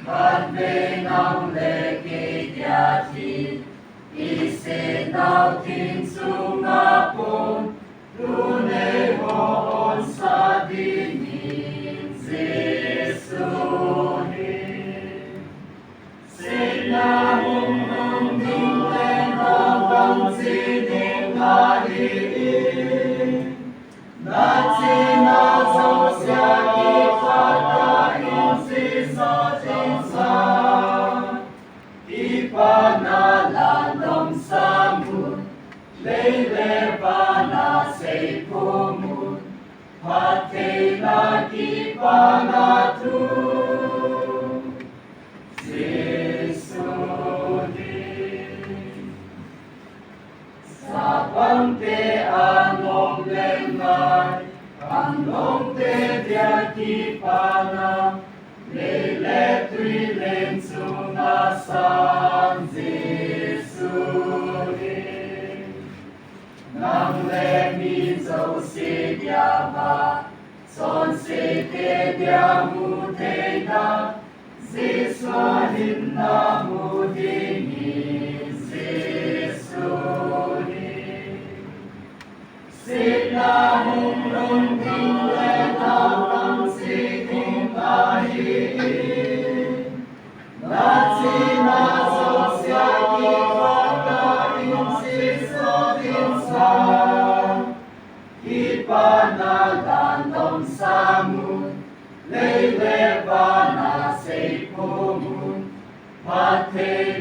萬被能力嘅家庭，一切到天主阿本，如你我撒的名耶穌你，聖那紅紅定len那王子的瑪麗，那至那走下的他的影子所經上，一把那藍龍沙門，雷雷把那西普門，帕提那基巴那圖，耶穌你，sa pante anong lemay, anong te diaki pana, lele tuilen sumasan Zisuri. Nang lemi zo si diaba, son si te diamu te da, Zisuahin na mudini Zisuri. Sila humrong tinglen ang siting ahiin. Natsina sosya kipatayin sisotinsan. Ipanalandong samun, leyleba na seipomun, pate